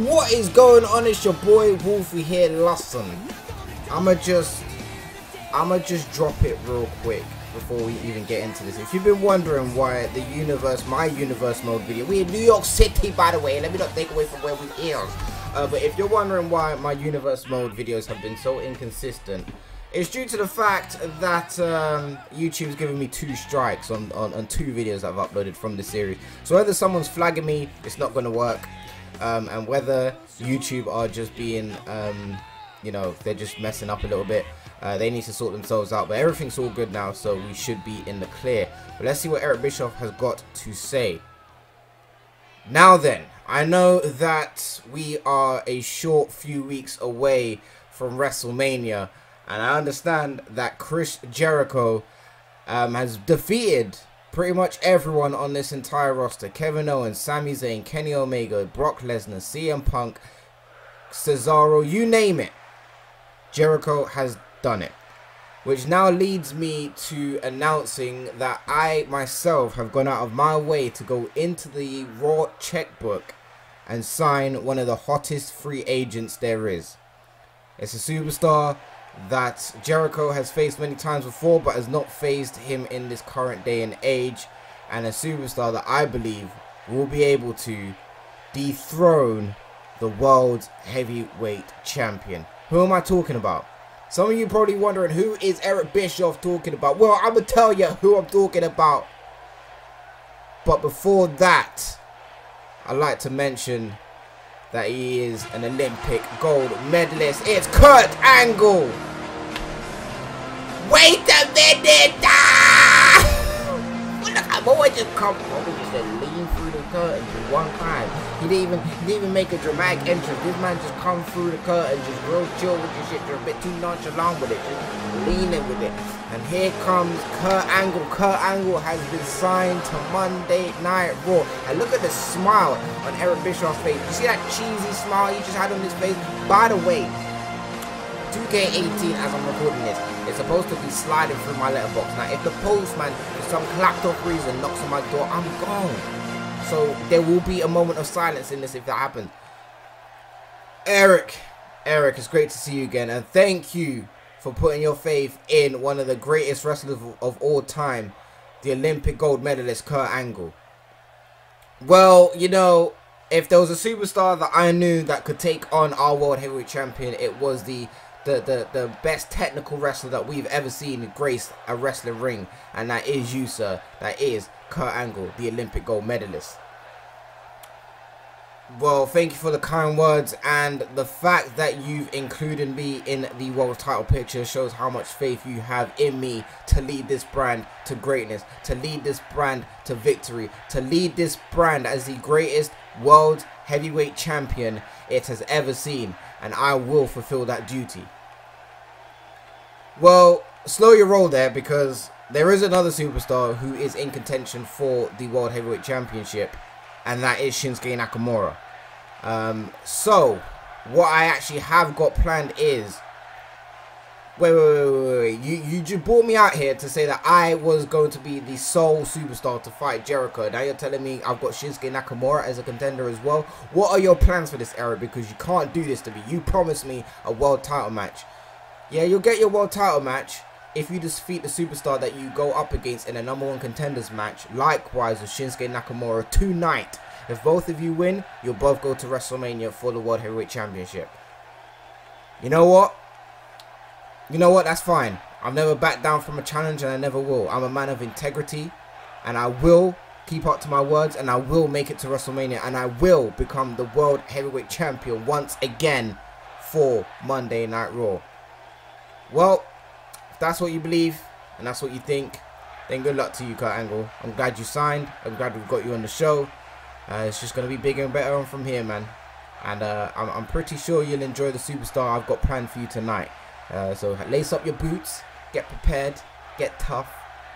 what is going on? It's your boy Wolfie here. Listen, I'ma just drop it real quick before we even get into this. If you've been wondering why the universe, my universe mode video, we're in New York City, by the way, let me not take away from where we is. But if you're wondering why my universe mode videos have been so inconsistent, it's due to the fact that YouTube's giving me 2 strikes on 2 videos that I've uploaded from this series. So whether someone's flagging me, it's not going to work. And whether YouTube are just being, you know, they're just messing up a little bit. They need to sort themselves out. But everything's all good now, so we should be in the clear. But let's see what Eric Bischoff has got to say. Now then, I know that we are a short few weeks away from Wrestlemania. And I understand that Chris Jericho has defeated pretty much everyone on this entire roster. Kevin Owens, Sami Zayn, Kenny Omega, Brock Lesnar, CM Punk, Cesaro, you name it. Jericho has done it. Which now leads me to announcing that I myself have gone out of my way to go into the Raw checkbook and sign one of the hottest free agents there is. It's a superstar that Jericho has faced many times before, but has not faced him in this current day and age, and a superstar that I believe will be able to dethrone the world's heavyweight champion. Who am I talking about? Some of you probably wondering, who is Eric Bischoff talking about? Well, I'm gonna tell you who I'm talking about, but before that, I'd like to mention that he is an Olympic gold medalist. It's Kurt Angle. Wait a minute! Ah! Look, I'm always just come over, just lean through the curtain just one time. He didn't even make a dramatic entrance. This man just come through the curtain, just real chill with your shit. You're a bit too nonchalant with it, just leaning with it. And here comes Kurt Angle. Kurt Angle has been signed to Monday Night Raw. And look at the smile on Eric Bischoff's face. You see that cheesy smile he just had on his face? By the way, 2K18, as I'm recording this, it's supposed to be sliding through my letterbox. Now, if the postman, for some clapped off reason, knocks on my door, I'm gone. So there will be a moment of silence in this if that happens. Eric, it's great to see you again, and thank you for putting your faith in one of the greatest wrestlers of all time, the Olympic gold medalist Kurt Angle. Well, you know, if there was a superstar that I knew that could take on our world heavyweight champion, it was the best technical wrestler that we've ever seen grace a wrestling ring, and that is you, sir. That is Kurt Angle, the Olympic gold medalist. Well, thank you for the kind words, and the fact that you've included me in the world title picture shows how much faith you have in me to lead this brand to greatness, to lead this brand to victory, to lead this brand as the greatest world heavyweight champion it has ever seen, and I will fulfill that duty. Well, slow your roll there, because there is another superstar who is in contention for the World Heavyweight Championship, and that is Shinsuke Nakamura. So, what I actually have got planned is... Wait. You just brought me out here to say that I was going to be the sole superstar to fight Jericho. Now you're telling me I've got Shinsuke Nakamura as a contender as well. What are your plans for this, Eric? Because you can't do this to me. You promised me a world title match. Yeah, you'll get your world title match if you defeat the superstar that you go up against in a #1 contenders match. Likewise with Shinsuke Nakamura tonight. If both of you win, you'll both go to WrestleMania for the World Heavyweight Championship. You know what? That's fine. I've never backed down from a challenge, and I never will. I'm a man of integrity, and I will keep up to my words, and I will make it to WrestleMania, and I will become the World Heavyweight Champion once again for Monday Night Raw. Well, if that's what you believe, and that's what you think, then good luck to you, Kurt Angle. I'm glad you signed. I'm glad we've got you on the show. It's just going to be bigger and better on from here, man. And I'm pretty sure you'll enjoy the superstar I've got planned for you tonight. So lace up your boots, get prepared, get tough.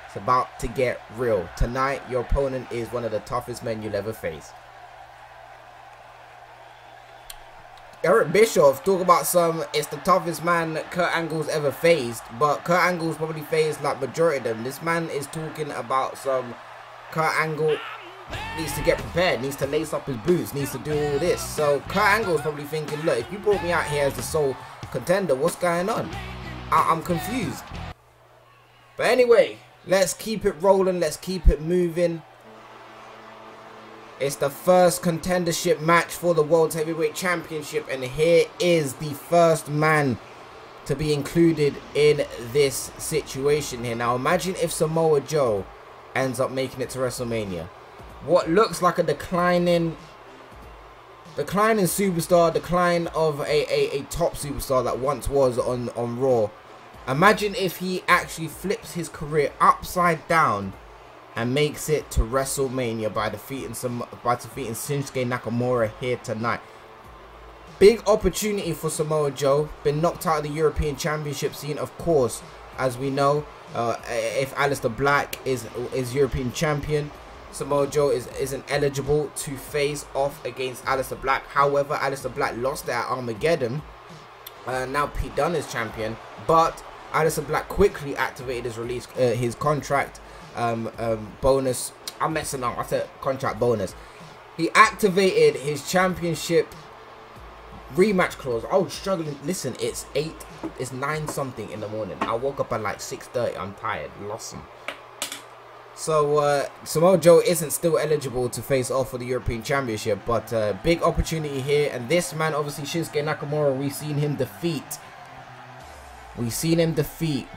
It's about to get real. Tonight, your opponent is one of the toughest men you'll ever face. Eric Bischoff talk about it's the toughest man Kurt Angle's ever faced, but Kurt Angle's probably faced like majority of them. This man is talking about some Kurt Angle needs to get prepared, needs to lace up his boots, needs to do all this. So Kurt Angle's probably thinking, look, if you brought me out here as the sole contender, what's going on? I'm confused. But anyway, let's keep it rolling, let's keep it moving. It's the first contendership match for the World Heavyweight Championship, and here is the first man to be included in this situation here. Now imagine if Samoa Joe ends up making it to WrestleMania. What looks like a declining superstar, decline of a top superstar that once was on Raw. Imagine if he actually flips his career upside down and makes it to WrestleMania by defeating Shinsuke Nakamura here tonight. Big opportunity for Samoa Joe. Been knocked out of the European Championship scene, of course, as we know. If Aleister Black is European champion, Samoa Joe isn't eligible to face off against Aleister Black. However, Aleister Black lost at Armageddon. Now Pete Dunne is champion, but Aleister Black quickly activated his contract bonus. I'm messing up. I said contract bonus. He activated his championship rematch clause. Oh, struggling. Listen, it's 9 something in the morning. I woke up at like 6:30. I'm tired. Lost him. So Samoa Joe isn't still eligible to face off for the European Championship, but big opportunity here. And this man, obviously Shinsuke Nakamura, we've seen him defeat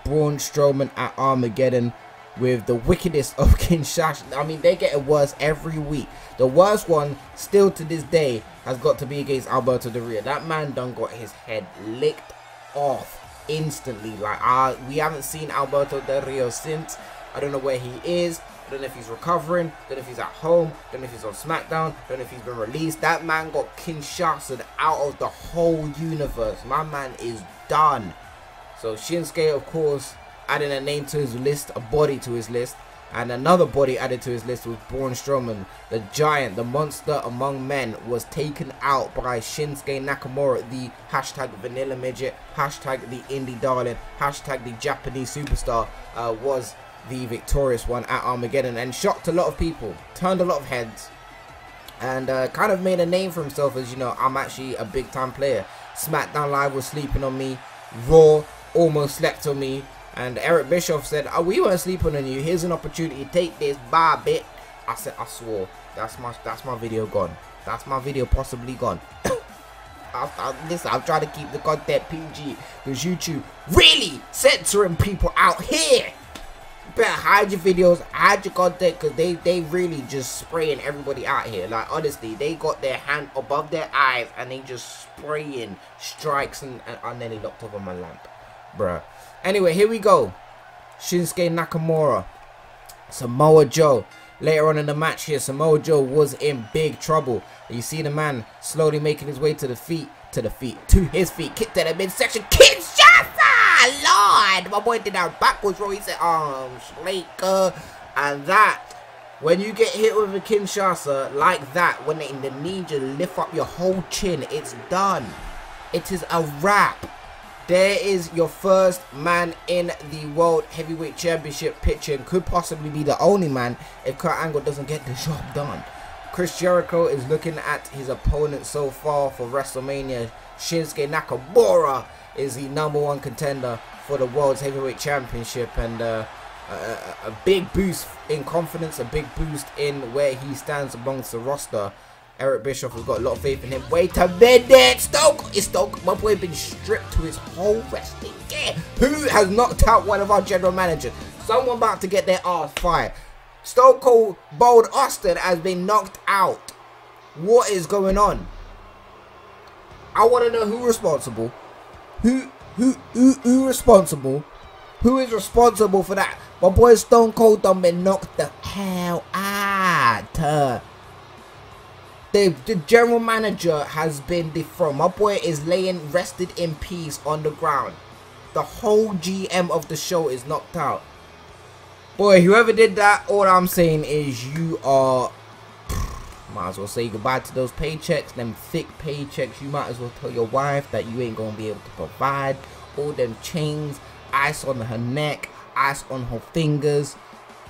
Braun Strowman at Armageddon with the wickedest of Kinshasa. I mean, they get it worse every week. The worst one still to this day has got to be against Alberto Del Rio. That man done got his head licked off instantly. Like, we haven't seen Alberto Del Rio since. I don't know where he is. I don't know if he's recovering. I don't know if he's at home. I don't know if he's on Smackdown. I don't know if he's been released. That man got Kinshasa out of the whole universe. My man is done. So Shinsuke, of course, adding a name to his list, a body to his list, and another body added to his list was Braun Strowman. The giant, the monster among men, was taken out by Shinsuke Nakamura, the hashtag vanilla midget, hashtag the indie darling, hashtag the Japanese superstar, was the victorious one at Armageddon, and shocked a lot of people, turned a lot of heads, and kind of made a name for himself as, you know, I'm actually a big time player. Smackdown Live was sleeping on me, Raw almost slept on me, and Eric Bischoff said, oh, we weren't sleeping on you, here's an opportunity, take this, bye bit. I said, I swore, that's my video gone, that's my video possibly gone. Listen, I'm trying to keep the content PG, because YouTube really censoring people out here. You better hide your videos, hide your content, because they really just spraying everybody out here. Like, honestly, they got their hand above their eyes and they just spraying strikes, and then they knocked over my lamp, bruh. Anyway, here we go. Shinsuke Nakamura, Samoa Joe. Later on in the match here, Samoa Joe was in big trouble. You see the man slowly making his way to his feet, kicked to the midsection, Kinshasa! Lord! My boy did that backwards roll. He said, Slaker. And that, when you get hit with a Kinshasa like that, when the knee just lift up your whole chin, it's done. It is a wrap. There is your first man in the World Heavyweight Championship picture, and could possibly be the only man if Kurt Angle doesn't get the job done. Chris Jericho is looking at his opponent so far for WrestleMania. Shinsuke Nakamura is the #1 contender for the World Heavyweight Championship, and a big boost in confidence, a big boost in where he stands amongst the roster. Eric Bischoff has got a lot of faith in him. Wait a minute, Stoke, my boy been stripped to his whole wrestling gear. Who has knocked out one of our general managers? Someone about to get their ass fired. Stone Cold Austin has been knocked out. What is going on? I want to know who responsible. Who responsible? Who is responsible for that? My boy Stone Cold done been knocked the hell out. The general manager has been dethroned. My boy is laying rested in peace on the ground. The whole GM of the show is knocked out. Boy, whoever did that, all I'm saying is you are... might as well say goodbye to those paychecks, them thick paychecks. You might as well tell your wife that you ain't going to be able to provide. All them chains, ice on her neck, ice on her fingers.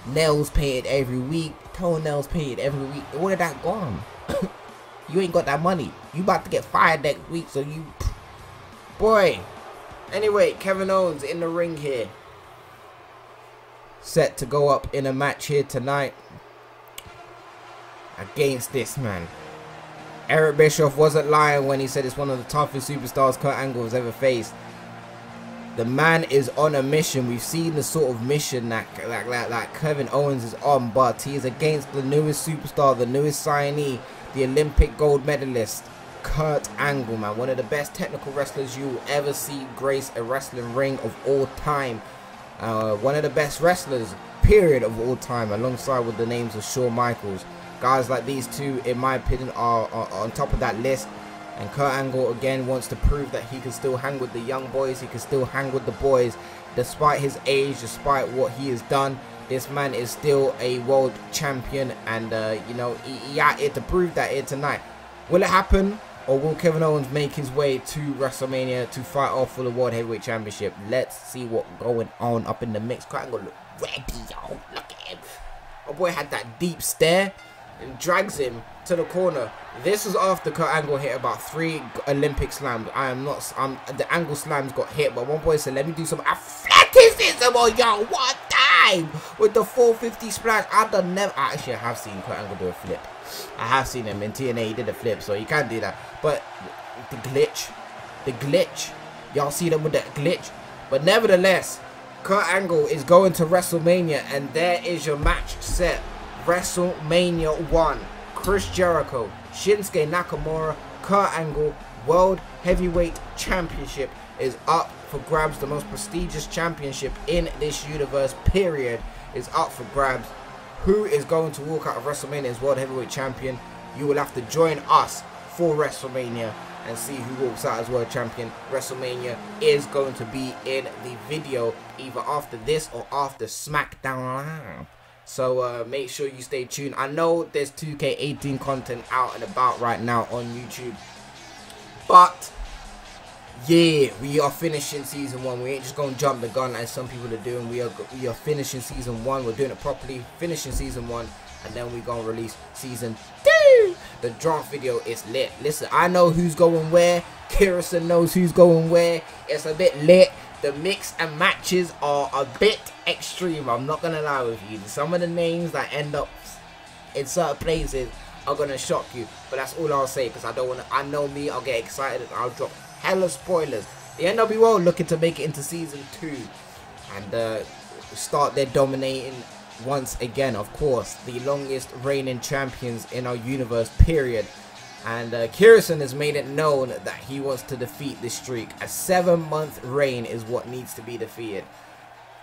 nails painted every week, toenails painted every week. All of that gone. You ain't got that money. You about to get fired next week, so you... Boy. Anyway, Kevin Owens in the ring here. Set to go up in a match here tonight. Against this man. Eric Bischoff wasn't lying when he said it's one of the toughest superstars Kurt Angle has ever faced. The man is on a mission. We've seen the sort of mission that Kevin Owens is on, but he is against the newest superstar, the newest signee, the Olympic gold medalist, Kurt Angle, man. One of the best technical wrestlers you will ever see grace a wrestling ring of all time. One of the best wrestlers, period, of all time, alongside with the names of Shawn Michaels. Guys like these two, in my opinion, are on top of that list. And Kurt Angle again wants to prove that he can still hang with the young boys. He can still hang with the boys. Despite his age, despite what he has done, this man is still a world champion. And, you know, he out here to prove that here tonight. Will it happen? Or will Kevin Owens make his way to WrestleMania to fight off for the World Heavyweight Championship? Let's see what's going on up in the mix. Kurt Angle look ready, yo. Look at him. My boy had that deep stare and drags him to the corner. This was after Kurt Angle hit about 3 Olympic slams. The Angle slams got hit, but one boy said, let me do some athleticism on y'all one time with the 450 splash. Actually, I have seen Kurt Angle do a flip. I have seen him in TNA. He did a flip, so you can do that. But the glitch, y'all see them with that glitch. But nevertheless, Kurt Angle is going to WrestleMania, and there is your match set. WrestleMania 1, Chris Jericho, Shinsuke Nakamura, Kurt Angle, World Heavyweight Championship is up for grabs. The most prestigious championship in this universe, period, is up for grabs. Who is going to walk out of WrestleMania as World Heavyweight Champion? You will have to join us for WrestleMania and see who walks out as World Champion. WrestleMania is going to be in the video either after this or after Smackdown Live. So make sure you stay tuned. I know there's 2K18 content out and about right now on YouTube. But yeah, we are finishing season 1. We ain't just gonna jump the gun as some people are doing. We are finishing season 1. We're doing it properly. Finishing season 1, and then we're gonna release season 2. The draft video is lit. Listen, I know who's going where. Kerosene knows who's going where. It's a bit lit. The mix and matches are a bit extreme. I'm not gonna lie with you. Some of the names that end up in certain places are gonna shock you. But that's all I'll say, because I don't wanna. I know me. I'll get excited and I'll drop hella spoilers. The NWO looking to make it into season 2 and start their dominating once again. Of course, the longest reigning champions in our universe, period. And Kerosene has made it known that he wants to defeat this streak. A 7-month reign is what needs to be defeated.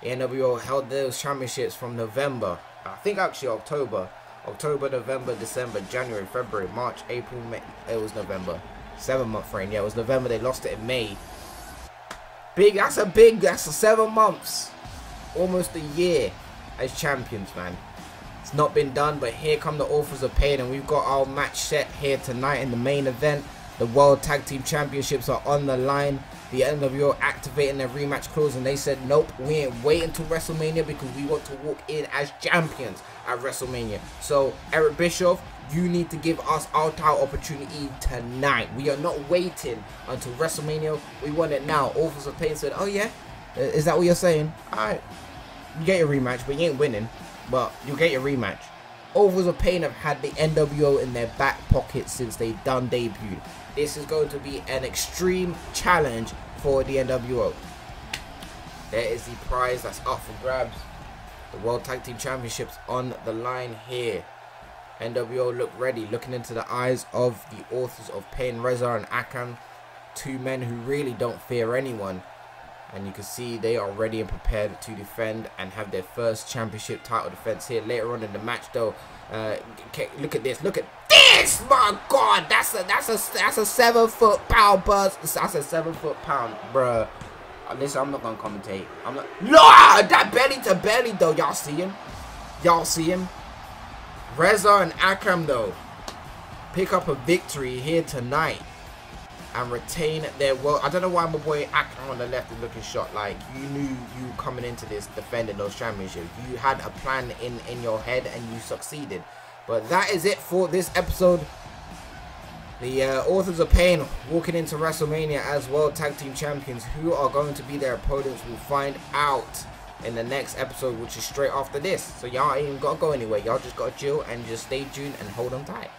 The NWO held those championships from November, I think actually October, November, December, January, February, March, April, May. It was November. 7-month reign. Yeah, it was November. They lost it in May. That's 7 months. Almost a year as champions, man. It's not been done, but here come the authors of pain, and we've got our match set here tonight in the main event. The World Tag Team Championships are on the line. The NWO activating their rematch clause, and they said, nope, we ain't waiting until WrestleMania because we want to walk in as champions at WrestleMania. So, Eric Bischoff, you need to give us our title opportunity tonight. We are not waiting until WrestleMania. We want it now. Authors of Pain said, oh yeah? Is that what you're saying? Alright. You get your rematch, but you ain't winning. But you'll get your rematch. Authors of Pain have had the NWO in their back pocket since they done debuted. This is going to be an extreme challenge for the NWO. There is the prize that's up for grabs. The World Tag Team Championships on the line here. NWO look ready, looking into the eyes of the Authors of Pain, Reza and Akam. 2 men who really don't fear anyone. And you can see they are ready and prepared to defend and have their first championship title defense here later on in the match, though. Look at this! Look at this! My God, that's a 7-foot-pound burst. That's a 7-foot-pound, bruh. Listen, I'm not gonna commentate. I'm not. No, that belly to belly though. Y'all see him? Y'all see him? Reza and Akam though pick up a victory here tonight. and retain their world. I don't know why my boy Akron on the left is looking shot. Like, you knew you were coming into this defending those championships. You had a plan in your head and you succeeded. But that is it for this episode. The Authors of Pain walking into WrestleMania as World Tag Team Champions. Who are going to be their opponents, we'll find out in the next episode, which is straight after this. So y'all ain't even got to go anywhere. Y'all just got to chill and just stay tuned and hold on tight.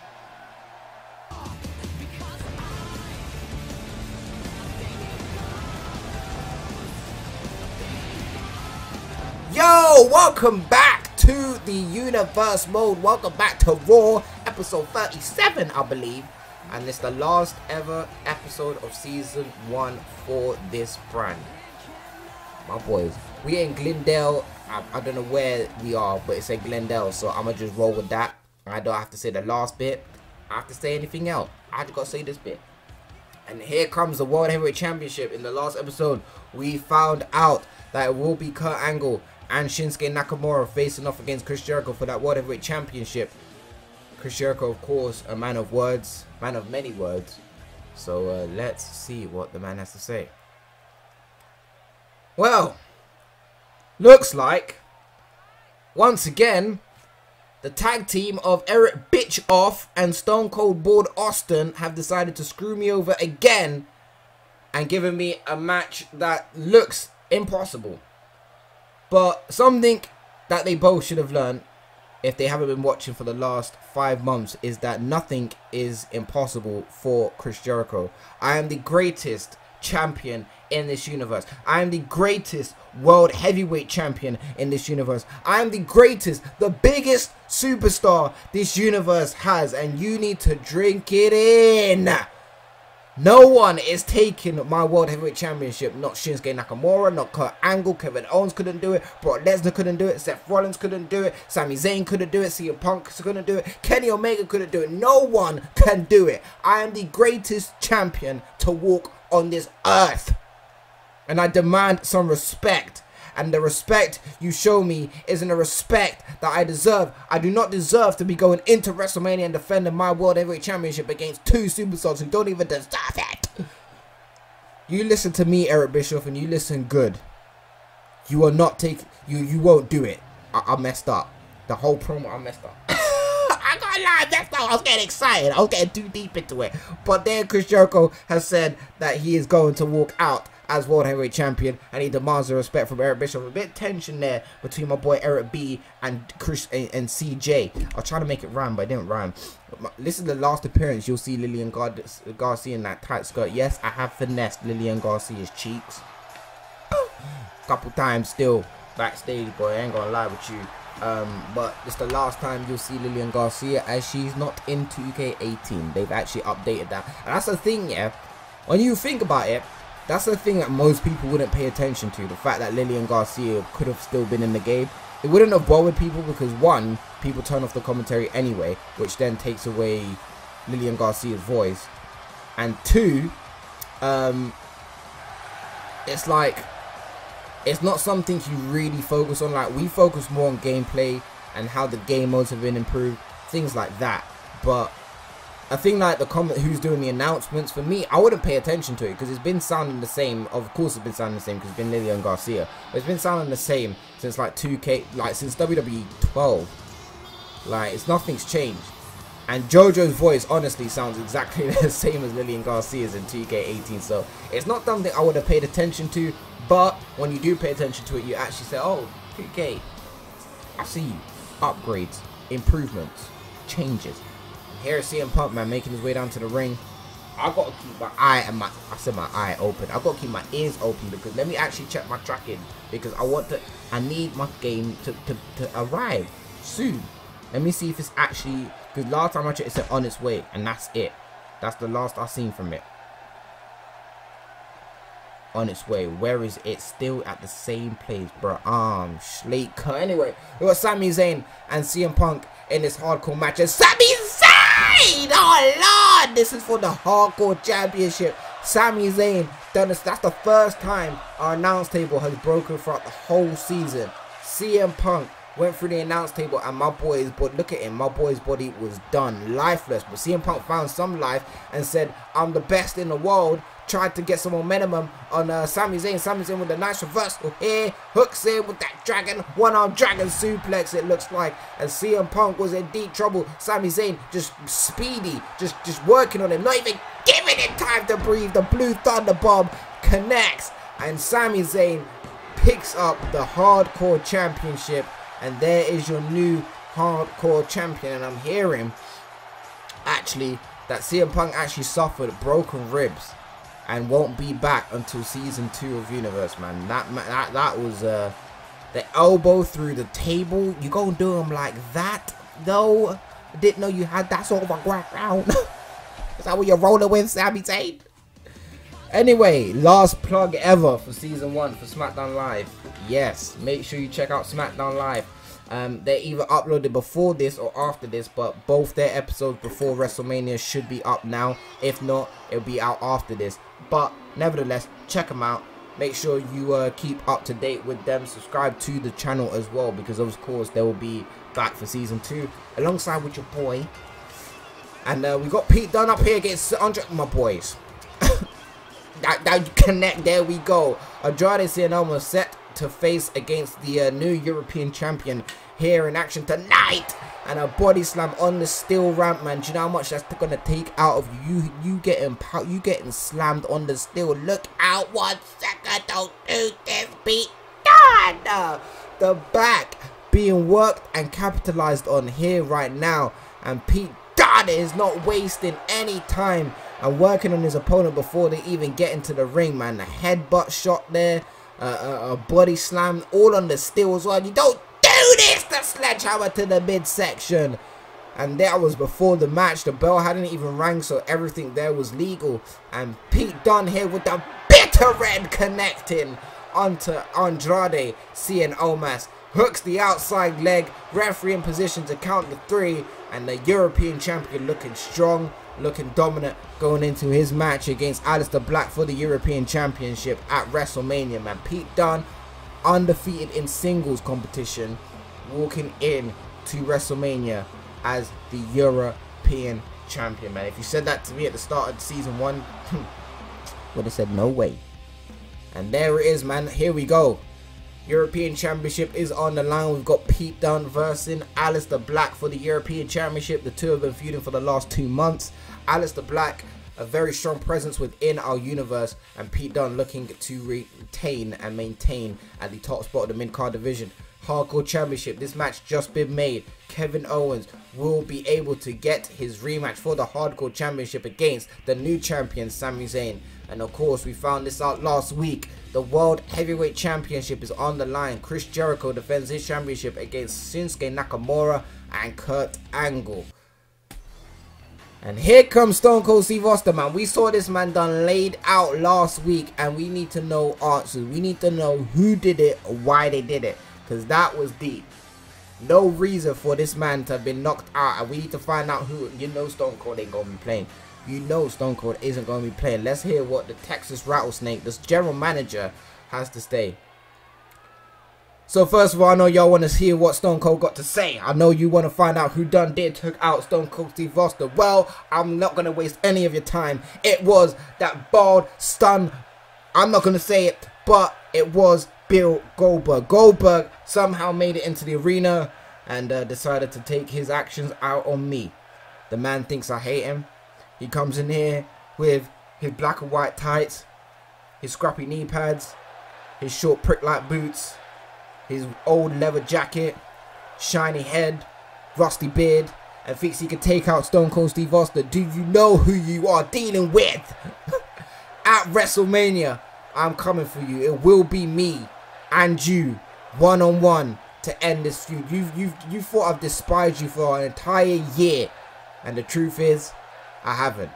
Yo, welcome back to the Universe Mode. Welcome back to Raw, episode 37, I believe. And it's the last ever episode of season 1 for this brand. My boys, we in Glendale. I don't know where we are, but it's in Glendale, so I'm gonna just roll with that. I don't have to say the last bit. I have to say anything else. I just gotta say this bit. And here comes the World Heavyweight Championship. In the last episode, we found out that it will be Kurt Angle and Shinsuke Nakamura facing off against Chris Jericho for that World Heavyweight Championship. Chris Jericho, of course, a man of words, man of many words. So let's see what the man has to say. Well, looks like, once again, the tag team of Eric Bischoff and Stone Cold Board Austin have decided to screw me over again and given me a match that looks impossible. But something that they both should have learned, if they haven't been watching for the last 5 months, is that nothing is impossible for Chris Jericho. I am the greatest champion in this universe. I am the greatest world heavyweight champion in this universe. I am the greatest, the biggest superstar this universe has, and you need to drink it in. No one is taking my World Heavyweight Championship. Not Shinsuke Nakamura, not Kurt Angle. Kevin Owens couldn't do it. Brock Lesnar couldn't do it. Seth Rollins couldn't do it. Sami Zayn couldn't do it. CM Punk couldn't do it. Kenny Omega couldn't do it. No one can do it. I am the greatest champion to walk on this earth. And I demand some respect. And the respect you show me isn't a respect that I deserve. I do not deserve to be going into WrestleMania and defending my World Heavyweight Championship against 2 superstars who don't even deserve it. You listen to me, Eric Bischoff, and you listen good. You will not take... You won't do it. I messed up. The whole promo, I messed up. I can't lie, I messed up. I was getting excited. I was getting too deep into it. But then Chris Jericho has said that he is going to walk out as World Heavyweight Champion, and he demands the respect from Eric Bischoff. A bit of tension there between my boy Eric B and Chris and CJ. I was trying to make it rhyme, but it didn't rhyme. This is the last appearance you'll see Lillian Garcia in that tight skirt. Yes, I have finessed Lillian Garcia's cheeks a couple times still backstage, boy. I ain't gonna lie with you. But it's the last time you'll see Lillian Garcia, as she's not in 2K18. They've actually updated that, and that's the thing, yeah. When you think about it, that's the thing that most people wouldn't pay attention to. The fact that Lillian Garcia could have still been in the game. It wouldn't have bothered people because, one, people turn off the commentary anyway, which then takes away Lillian Garcia's voice. And 2, it's like, it's not something you really focus on. Like, we focus more on gameplay and how the game modes have been improved, things like that. But I think like the comment who's doing the announcements, for me, I wouldn't pay attention to it because it's been sounding the same. Of course it's been sounding the same because it's been Lillian Garcia, but it's been sounding the same since like 2K, like since WWE 12. Like, nothing's changed. And JoJo's voice honestly sounds exactly the same as Lillian Garcia's in 2K18. So it's not something I would have paid attention to, but when you do pay attention to it, you actually say, oh, 2K, I see you. Upgrades, improvements, changes. Here is CM Punk, man, making his way down to the ring. I gotta keep my eye and my eye open. I gotta keep my ears open because let me actually check my tracking because I need my game to arrive soon. Let me see if it's actually, because last time I checked it said on its way, and that's it. That's the last I've seen from it. On its way. Where is it? Still at the same place, bro. Schlaker. Anyway, we got Sami Zayn and CM Punk in this hardcore match. And Sami Zayn! Oh Lord! This is for the hardcore championship. Sami Zayn done this. That's the first time our announce table has broken throughout the whole season. CM Punk went through the announce table, and my boy's body, look at him, my boy's body was done, lifeless. But CM Punk found some life and said, I'm the best in the world. Tried to get some momentum on Sami Zayn. Sami Zayn with a nice reversal here, hooks in with that dragon, one-arm dragon suplex, it looks like. And CM Punk was in deep trouble. Sami Zayn just speedy, just working on him, not even giving it time to breathe. The Blue Thunder Bomb connects, and Sami Zayn picks up the Hardcore Championship, and there is your new Hardcore Champion. And I'm hearing actually that CM Punk actually suffered broken ribs and won't be back until season 2 of Universe, man. That was the elbow through the table. You gonna do him like that? No, I didn't know you had that sort of a background. Is that what you're rolling with, Sami Zayn? Anyway, last plug ever for season 1 for Smackdown Live. Yes, make sure you check out Smackdown Live. They're either uploaded before this or after this, but both their episodes before WrestleMania should be up now. If not, it'll be out after this. But nevertheless, check them out. Make sure you keep up to date with them. Subscribe to the channel as well, because of course they will be back for season 2 alongside with your boy. And we got Pete Dunne up here against Andre, my boys. Now you connect. There we go. Andrade Cien almost set to face against the new European champion here in action tonight, and a body slam on the steel ramp, man. Do you know how much that's gonna take out of you? You getting slammed on the steel. Look out, 1 second, don't do this, Pete Dunne. The back being worked and capitalized on here right now, and Pete Dunne is not wasting any time and working on his opponent before they even get into the ring, man. The headbutt shot there, a body slam, all on the steel as well. You don't do this! The sledgehammer to the midsection. And that was before the match. The bell hadn't even rang, so everything there was legal. And Pete Dunne here with the bitter red connecting onto Andrade Cien Almas. Hooks the outside leg. Referee in position to count the 3. And the European champion looking strong, looking dominant, going into his match against Aleister Black for the European Championship at WrestleMania, man. Pete Dunne, undefeated in singles competition, walking in to WrestleMania as the European Champion, man. If you said that to me at the start of season 1, would have said no way. And there it is, man. Here we go. European Championship is on the line. We've got Pete Dunne versus Aleister Black for the European Championship. The two have been feuding for the last 2 months. Aleister Black, a very strong presence within our universe, and Pete Dunne looking to retain and maintain at the top spot of the mid-card division. Hardcore Championship, this match just been made. Kevin Owens will be able to get his rematch for the Hardcore Championship against the new champion Sami Zayn. And of course, we found this out last week. The World Heavyweight Championship is on the line. Chris Jericho defends his championship against Shinsuke Nakamura and Kurt Angle. And here comes Stone Cold Steve Austin, man. We saw this man done laid out last week, and we need to know answers. We need to know who did it, or why they did it, because that was deep. No reason for this man to have been knocked out, and we need to find out who. You know Stone Cold ain't gonna be playing. You know Stone Cold isn't going to be playing. Let's hear what the Texas Rattlesnake, this general manager, has to say. So first of all, I know y'all want to hear what Stone Cold got to say. I know you want to find out who done did took out Stone Cold Steve Austin. Well, I'm not going to waste any of your time. It was that bald stun. I'm not going to say it, but it was Bill Goldberg. Goldberg somehow made it into the arena and decided to take his actions out on me. The man thinks I hate him. He comes in here with his black and white tights, his scrappy knee pads, his short prick-like boots, his old leather jacket, shiny head, rusty beard, and thinks he can take out Stone Cold Steve Austin. Do you know who you are dealing with? At WrestleMania, I'm coming for you. It will be me and you, one-on-one, to end this feud. You thought I've despised you for an entire year, and the truth is, I haven't.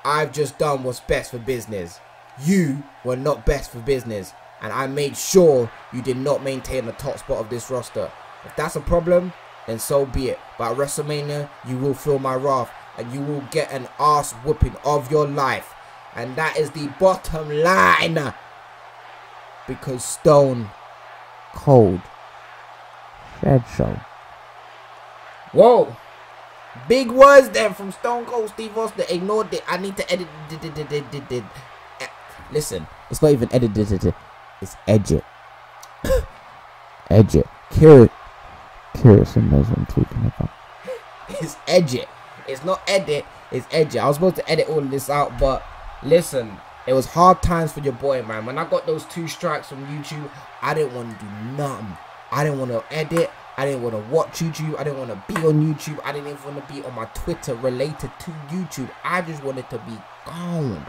I've just done what's best for business. You were not best for business, and I made sure you did not maintain the top spot of this roster. If that's a problem, then so be it. But at WrestleMania, you will feel my wrath, and you will get an ass whooping of your life. And that is the bottom line. Because Stone Cold Said so. Whoa. Big words then from Stone Cold Steve Austin. Ignored it. I need to edit. Listen, it's not even edited. It's edit. Edit. Kerosene knows what I'm talking about. It's edit. It's not edit. It's edit. I was supposed to edit all of this out, but listen, it was hard times for your boy, man. When I got those 2 strikes from YouTube, I didn't want to do nothing. I didn't want to edit. I didn't want to watch YouTube. I didn't want to be on YouTube. I didn't even want to be on my Twitter related to YouTube. I just wanted to be gone.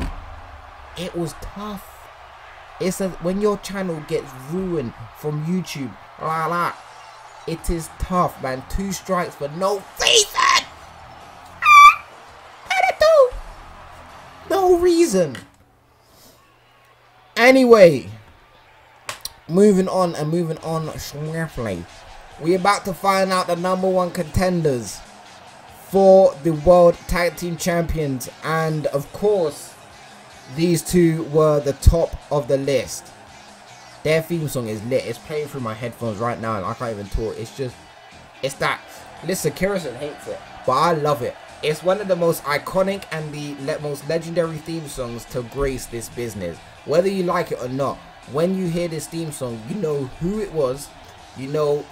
It was tough. It's when your channel gets ruined from YouTube, like that, it is tough, man. 2 strikes for no reason. No reason. Anyway, moving on swiftly. We're about to find out the #1 contenders for the World Tag Team Champions. And of course, these 2 were the top of the list. Their theme song is lit. It's playing through my headphones right now and I can't even talk. It's that. Listen, Kerosene hates it, but I love it. It's one of the most iconic and the most legendary theme songs to grace this business. Whether you like it or not, when you hear this theme song, you know who it was. You know,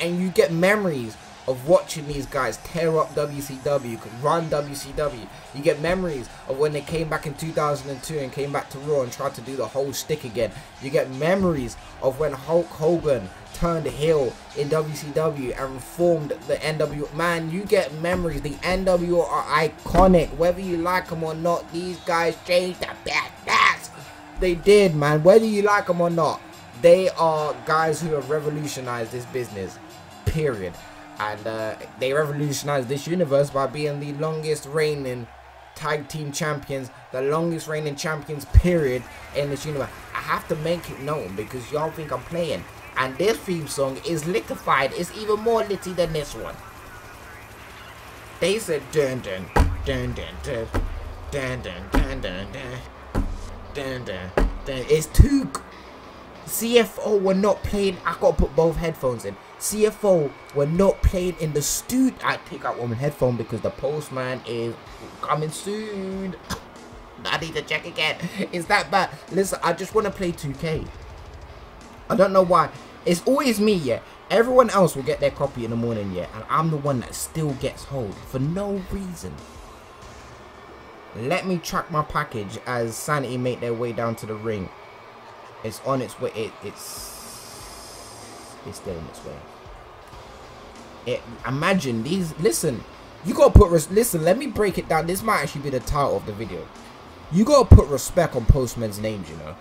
and you get memories of watching these guys tear up WCW, run WCW. You get memories of when they came back in 2002 and came back to Raw and tried to do the whole shtick again. You get memories of when Hulk Hogan turned heel in WCW and formed the NWO. Man, you get memories. The NWO are iconic. Whether you like them or not, these guys changed the badass. They did, man. Whether you like them or not, they are guys who have revolutionized this business, period. And they revolutionized this universe by being the longest reigning tag team champions, the longest reigning champions, period, in this universe. I have to make it known because y'all think I'm playing. And this theme song is litified. It's even more litty than this one. They said dun dun dun dun dun dun dun dun dun dun dun dun. It's too. CFO were not playing. I gotta put both headphones in. CFO were not playing in the studio. I take out one headphone because the postman is coming soon. I need to check again. Is that bad? Listen, I just want to play 2K. I don't know why. It's always me, yeah. Everyone else will get their copy in the morning, yeah. And I'm the one that still gets hold for no reason. Let me track my package as Sanity make their way down to the ring. It's on its way. It's still on its way. Imagine these. Listen, you gotta put. Listen, let me break it down. This might actually be the title of the video. You gotta put respect on postmen's names. You know,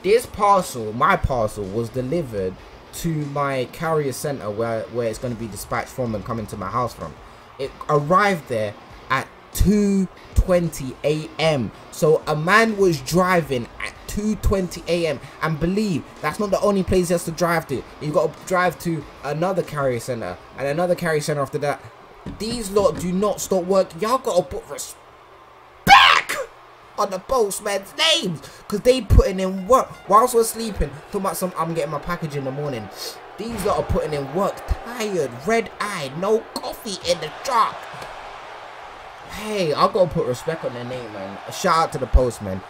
this parcel, my parcel, was delivered to my carrier center where it's gonna be dispatched from and coming to my house from. It arrived there at 2:20 a.m. So a man was driving at 2:20 a.m. and believe that's not the only place he has to drive to. You got to drive to another carrier center and another carrier center after that. These lot do not stop work. Y'all got to put respect on the postman's names because they putting in work whilst we're sleeping. Talking about some, I'm getting my package in the morning. These lot are putting in work, tired, red-eyed, no coffee in the truck. Hey, I gotta put respect on their name, man. A shout out to the postman.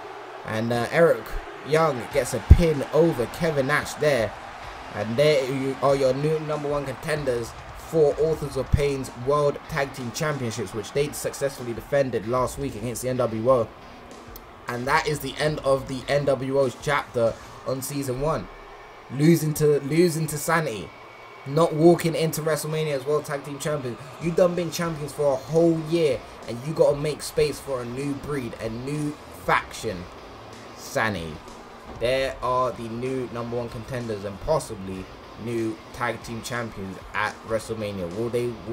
And Eric Young gets a pin over Kevin Nash there. And there you are, your new #1 contenders for Authors of Pain's World Tag Team Championships, which they successfully defended last week against the NWO. And that is the end of the NWO's chapter on season 1. Losing to Sanity. Not walking into WrestleMania as World Tag Team Champions. You done been champions for a whole year and you gotta make space for a new breed, a new faction. Sanity. There are the new #1 contenders and possibly new tag team champions at WrestleMania. Will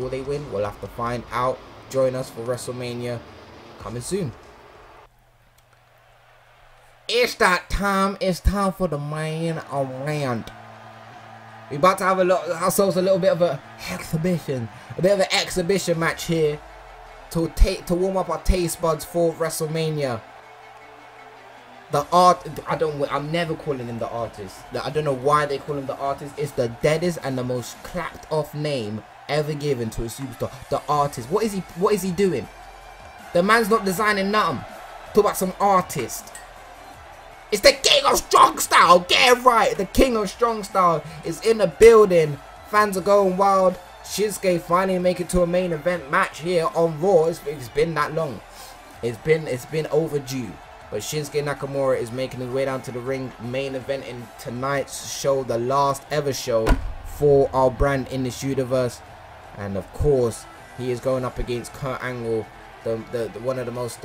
they win? We'll have to find out. Join us for WrestleMania coming soon. It's that time. It's time for the main event. We're about to have ourselves a little bit of a exhibition. A bit of an exhibition match here to warm up our taste buds for WrestleMania. The art, I'm never calling him the artist. I don't know why they call him the artist. It's the deadest and the most clapped off name ever given to a superstar. The artist. What is he doing? The man's not designing nothing. Talk about some artist. It's the king of strong style. Get it right. The king of strong style is in the building. Fans are going wild. Shinsuke finally make it to a main event match here on Raw. It's been that long. It's been overdue. But Shinsuke Nakamura is making his way down to the ring. Main event in tonight's show, the last ever show for our brand in this universe. And of course, he is going up against Kurt Angle, the one of the most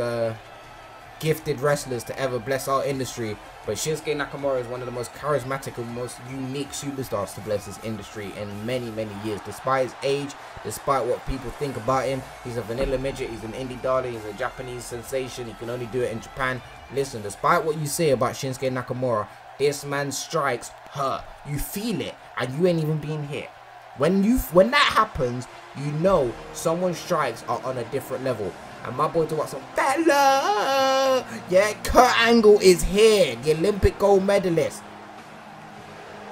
gifted wrestlers to ever bless our industry. But Shinsuke Nakamura is one of the most charismatic and most unique superstars to bless this industry in many, many years. Despite his age, despite what people think about him, he's a vanilla midget, he's an indie darling, he's a Japanese sensation, he can only do it in Japan. Listen, despite what you say about Shinsuke Nakamura, this man's strikes hurt. You feel it, and you ain't even been hit. When that happens, you know someone's strikes are on a different level. And my boy talk about some fella. Yeah, Kurt Angle is here, the Olympic gold medalist,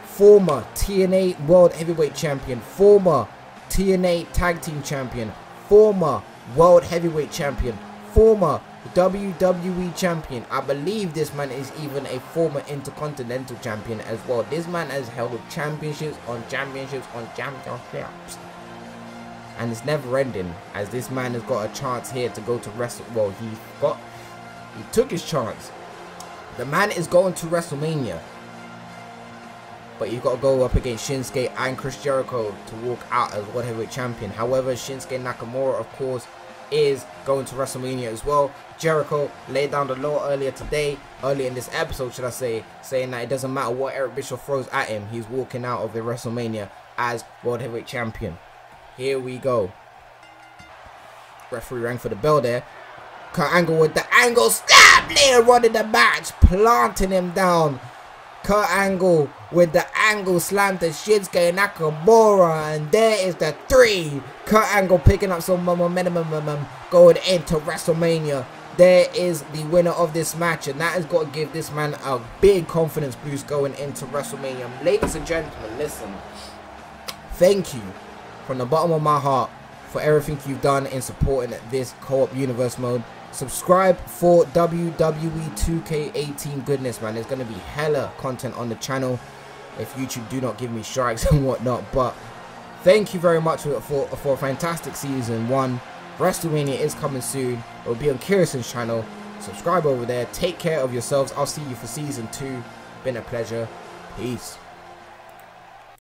former TNA World Heavyweight Champion, former TNA Tag Team Champion, former World Heavyweight Champion, former WWE Champion. I believe this man is even a former Intercontinental Champion as well. This man has held championships on championships on championships. And it's never ending, as this man has got a chance here to go to Wrestle. Well, he took his chance. The man is going to WrestleMania, but you've got to go up against Shinsuke and Chris Jericho to walk out as World Heavyweight Champion. However, Shinsuke Nakamura, of course, is going to WrestleMania as well. Jericho laid down the law earlier in this episode, should I say, saying that it doesn't matter what Eric Bischoff throws at him, he's walking out of the WrestleMania as World Heavyweight Champion. Here we go. Referee rang for the bell there. Kurt Angle with the angle stab later on in the match, planting him down. Kurt Angle with the angle slam to Shinsuke Nakamura, and there is the 3. Kurt Angle picking up some momentum going into WrestleMania. There is the winner of this match, and that has got to give this man a big confidence boost going into WrestleMania. Ladies and gentlemen, listen, thank you from the bottom of my heart for everything you've done in supporting this co-op universe mode. Subscribe for WWE 2K18 goodness, man. There's going to be hella content on the channel if YouTube do not give me strikes and whatnot. But thank you very much for a fantastic season 1. WrestleMania is coming soon. It will be on Kerosene's channel. Subscribe over there. Take care of yourselves. I'll see you for season 2. Been a pleasure. Peace.